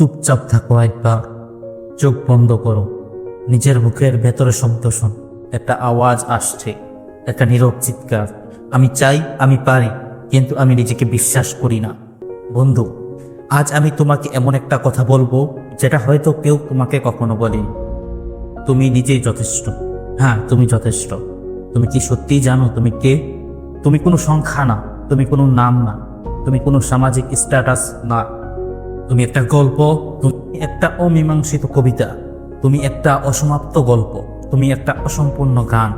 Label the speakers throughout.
Speaker 1: চুপচাপ থাকো, একবার চোখ বন্ধ করো, নিজের বুকের ভেতরে শব্দ শোন। একটা আওয়াজ আসছে, একটা নীরব চিৎকার। আমি চাই, আমি পারি, কিন্তু আমি নিজেকে বিশ্বাস করি না। বন্ধু, আজ আমি তোমাকে এমন একটা কথা বলবো যেটা হয়তো কেউ তোমাকে কখনো বলেনি। তুমি নিজেই যথেষ্ট। হ্যাঁ, তুমি যথেষ্ট। তুমি কি সত্যিই জানো তুমি কে? তুমি কোনো সংখ্যা না, তুমি কোনো নাম না, তুমি কোনো সামাজিক স্ট্যাটাস না। তুমি একটা গল্প, তুমি একটা অমীমাংসিত কবিতা, তুমি একটা অসমাপ্ত গল্প, তুমি একটা অসম্পূর্ণ গান।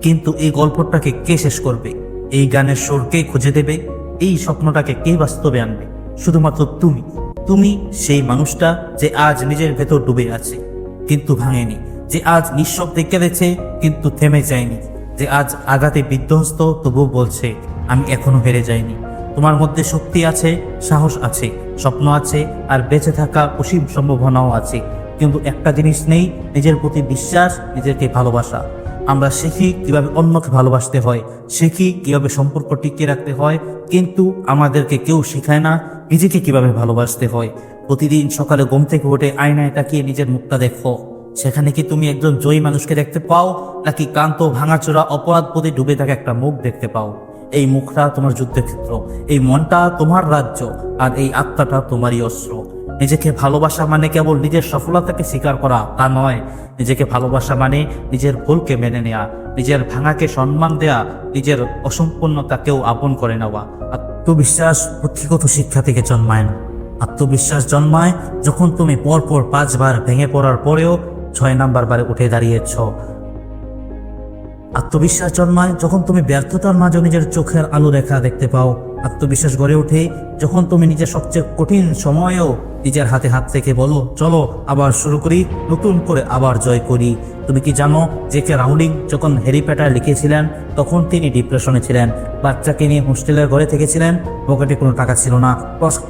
Speaker 1: কিন্তু এই গল্পটাকে কে শেষ করবে? এই গানের সুর কে খুঁজে দেবে? এই স্বপ্নটাকে কে বাস্তবে আনবে? শুধুমাত্র তুমি। তুমি সেই মানুষটা যে আজ নিজের ভেতর ডুবে আছে কিন্তু ভাঙেনি, যে আজ নিঃশব্দে কেঁদেছে কিন্তু থেমে যায়নি, যে আজ আঘাতে বিধ্বস্ত তবুও বলছে আমি এখনো হেরে যাইনি। তোমার মধ্যে শক্তি আছে, সাহস আছে, স্বপ্ন আছে, আর বেঁচে থাকা অসীম সম্ভাবনাও আছে। কিন্তু একটা জিনিস নেই, নিজের প্রতি বিশ্বাস, নিজেকে ভালোবাসা। আমরা শিখি কিভাবে অন্যকে ভালোবাসতে হয়, শিখি কিভাবে সম্পর্ক টিকিয়ে রাখতে হয়, কিন্তু আমাদেরকে কেউ শেখায় না নিজেকে কিভাবে ভালোবাসতে হয়। প্রতিদিন সকালে ঘুম থেকে উঠে আয়নায় তাকিয়ে নিজের মুখটা দেখো। সেখানে কি তুমি একজন জয়ী মানুষকে দেখতে পাও, নাকি ক্লান্ত ভাঙাচোরা অপরাধ বোধে ডুবে থাকা একটা মুখ দেখতে পাও? এই মুখটা তোমার যুদ্ধক্ষেত্র, এই মনটা তোমার রাজ্য, আর এই আত্মাটা তোমারই অস্ত্র। নিজেকে ভালোবাসা মানে কেবল নিজের সফলতাকে স্বীকার করা তা নয়। নিজেকে ভালোবাসা মানে নিজের ভুলকে মেনে নেওয়া, নিজের ভাঙাকে সম্মান দেয়া, নিজের অসম্পূর্ণতাকেও আপন করে নেওয়া। আত্মবিশ্বাস পুঁথিগত শিক্ষা থেকে জন্মায় না। আত্মবিশ্বাস জন্মায় যখন তুমি পরপর 5 বার ভেঙে পড়ার পরেও 6 নাম্বার বারে উঠে দাঁড়িয়েছ। আত্মবিশ্বাস জন্মায় যখন তুমি ব্যর্থতার মাঝে নিজের চোখের আলো রেখা দেখতে পাও। আত্মবিশ্বাস গড়ে ওঠে যখন তুমি নিজের সবচেয়ে কঠিন সময়েও নিজের হাতে হাত থেকে বলো চলো আবার শুরু করি, নতুন করে আবার জয় করি। তুমি কি জানো জেকে রাউলিং যখন হ্যারি পটার লিখেছিলেন তখন তিনি ডিপ্রেশনে ছিলেন, বাচ্চাকে নিয়ে হোস্টেলের ঘরে থেকেছিলেন, পকেটে কোনো টাকা ছিল না।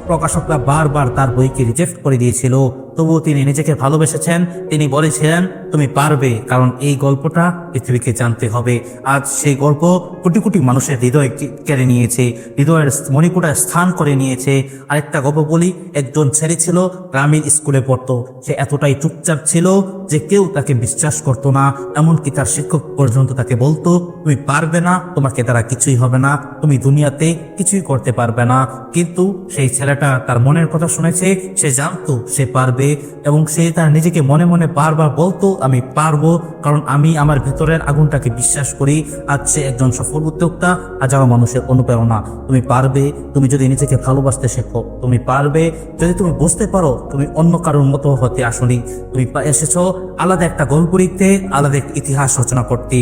Speaker 1: প্রকাশকরা বারবার তার বইকে রিজেক্ট করে দিয়েছিল, তবুও তিনি নিজেকে ভালোবেসেছেন। তিনি বলেছিলেন তুমি পারবে, কারণ এই গল্পটা পৃথিবীকে জানতে হবে। আজ সেই গল্প কোটি কোটি মানুষের হৃদয় কেড়ে নিয়েছে, হৃদয়ের মণিকূটায় স্থান করে নিয়েছে। আরেকটা গল্প বলি, একজন ছেলে ছিল, গ্রামীণ স্কুলে পড়তো। সে এতটাই চুপচাপ ছিল যে কেউ তাকে বিশ্বাস করতো না, এমনকি তার শিক্ষক পর্যন্ত তাকে বলতো তুমি পারবে না, তোমাকে দ্বারা কিছুই হবে না, তুমি দুনিয়াতে কিছুই করতে পারবে না। কিন্তু সেই ছেলেটা তার মনের কথা শুনেছে, সে জানতো সে পারবে, এবং সে তার নিজেকে মনে মনে বারবার বলতো আমি পারবো, কারণ আমি আমার ভেতরের আগুনটাকে বিশ্বাস করি। আজ সে একজন সফল উদ্যোক্তা, হাজারো মানুষের অনুপ্রেরণা। তুমি পারবে তুমি যদি নিজেকে ভালোবাসতে শেখো, তুমি পারবে যদি তুমি বুঝতে পারো তুমি অন্য কারোর মতো হতে আসনি। তুমি এসেছো আলাদা একটা গল্প লিখতে, আলাদা একটা ইতিহাস রচনা করতে।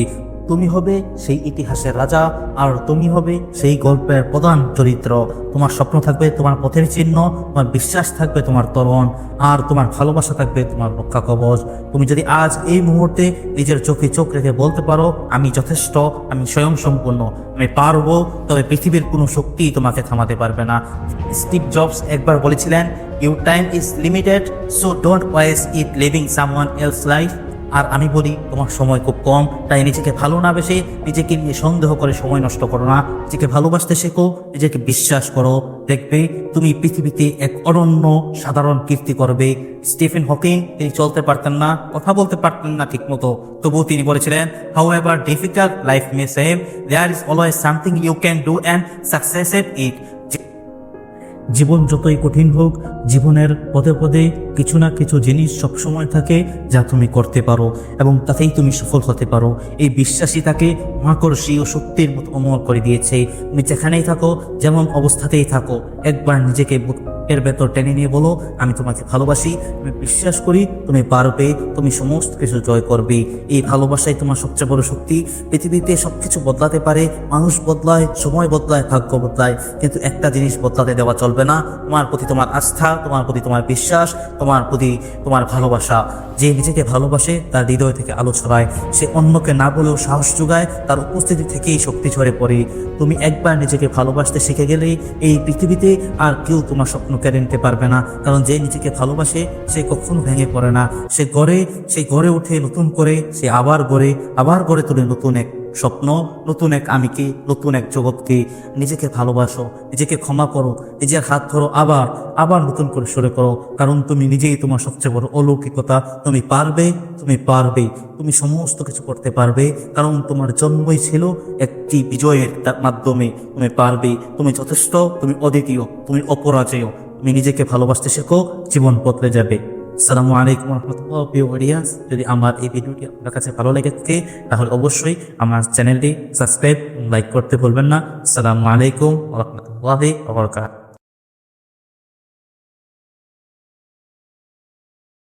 Speaker 1: তুমি হবে সেই ইতিহাসের রাজা, আর তুমি হবে সেই গল্পের প্রধান চরিত্র। তোমার স্বপ্ন থাকবে তোমার পথের চিহ্ন, তোমার বিশ্বাস থাকবে তোমার তরণ, আর তোমার ভালোবাসা থাকবে তোমার রক্ষা কবচ। তুমি যদি আজ এই মুহূর্তে নিজের চোখে চোখ রেখে বলতে পারো আমি যথেষ্ট, আমি স্বয়ংসম্পূর্ণ, আমি পারবো, তবে পৃথিবীর কোনো শক্তি তোমাকে থামাতে পারবে না। স্টিভ জবস একবার বলেছিলেন your time is limited, so don't waste it living someone else life. আর আমি বলি তোমার সময় খুব কম, তাই নিজেকে ভালো না বেশে নিজেকে নিয়ে সন্দেহ করে সময় নষ্ট করো না। নিজেকে ভালোবাসতে শেখো, নিজেকে বিশ্বাস করো, দেখবে তুমি পৃথিবীতে এক অনন্য সাধারণ কীর্তি করবে। স্টিফেন হকিং তিনি চলতে পারতেন না, কথা বলতে পারতেন না ঠিক মতো, তবুও তিনি বলেছিলেন however difficult life may seem, there is always something you can do and success it. জীবন যতই কঠিন হোক, জীবনের পদে পদে কিছু না কিছু জিনিস সবসময় থাকে যা তুমি করতে পারো, এবং তাতেই তুমি সফল হতে পারো। এই বিশ্বাসই তাকে মহাকর্ষীয় শক্তির মতো অমর করে দিয়েছে। তুমি যেখানেই থাকো, যেমন অবস্থাতেই থাকো, একবার নিজেকে এর ভেতর টেনে নিয়ে বলো আমি তোমাকে ভালোবাসি, আমি বিশ্বাস করি তুমি পারবে, তুমি সমস্ত কিছু জয় করবে। এই ভালোবাসাই তোমার সবচেয়ে বড় শক্তি। পৃথিবীতে সবকিছু বদলাতে পারে, মানুষ বদলায়, সময় বদলায়, ভাগ্য বদলায়, কিন্তু একটা জিনিস বদলাতে দেওয়া চলবে না, তোমার প্রতি তোমার আস্থা, তোমার প্রতি তোমার বিশ্বাস, তোমার প্রতি তোমার ভালোবাসা। যে নিজেকে ভালোবাসে তার হৃদয় থেকে আলো ছড়ায়, সে অন্যকে না বলেও সাহস যোগায়, তার উপস্থিতি থেকেই শক্তি ঝরে পড়ে। তুমি একবার নিজেকে ভালোবাসতে শিখে গেলেই এই পৃথিবীতে আর কেউ তোমার স্বপ্ন কেড়ে নিতে পারবে না, কারণ যে নিজেকে ভালোবাসে সে কখনো ভেঙে পড়ে না, সে গড়ে উঠে নতুন করে, সে আবার গড়ে তোলে নতুন এক স্বপ্ন নতুন এক আমিকে, নতুন এক জগৎকে। নিজেকে ভালোবাসো, নিজেকে ক্ষমা করো, নিজের হাত ধরো, আবার আবার নতুন করে শুরু করো। কারণ তুমি নিজেই তোমার সবচেয়ে বড় অলৌকিকতা। তুমি পারবে, তুমি পারবে, তুমি সমস্ত কিছু করতে পারবে। কারণ তোমার জন্মই ছিল একটি বিজয়ের মাধ্যমে। তুমি পারবে, তুমি যথেষ্ট, তুমি অদ্বিতীয়, তুমি অপরাজেয়। তুমি নিজেকে ভালোবাসতে শেখো, জীবন বদলে যাবে। আসসালামু আলাইকুম রহমতুল্লাহ। প্রিয় অডিয়েন্স, যদি আমার এই ভিডিওটি আপনার কাছে ভালো লেগে থাকে তাহলে অবশ্যই আমার চ্যানেলটি সাবস্ক্রাইব, লাইক করতে ভুলবেন না। আসসালামু আলাইকুম রহমতুল্লাহি ওয়া বারাকাতুহু।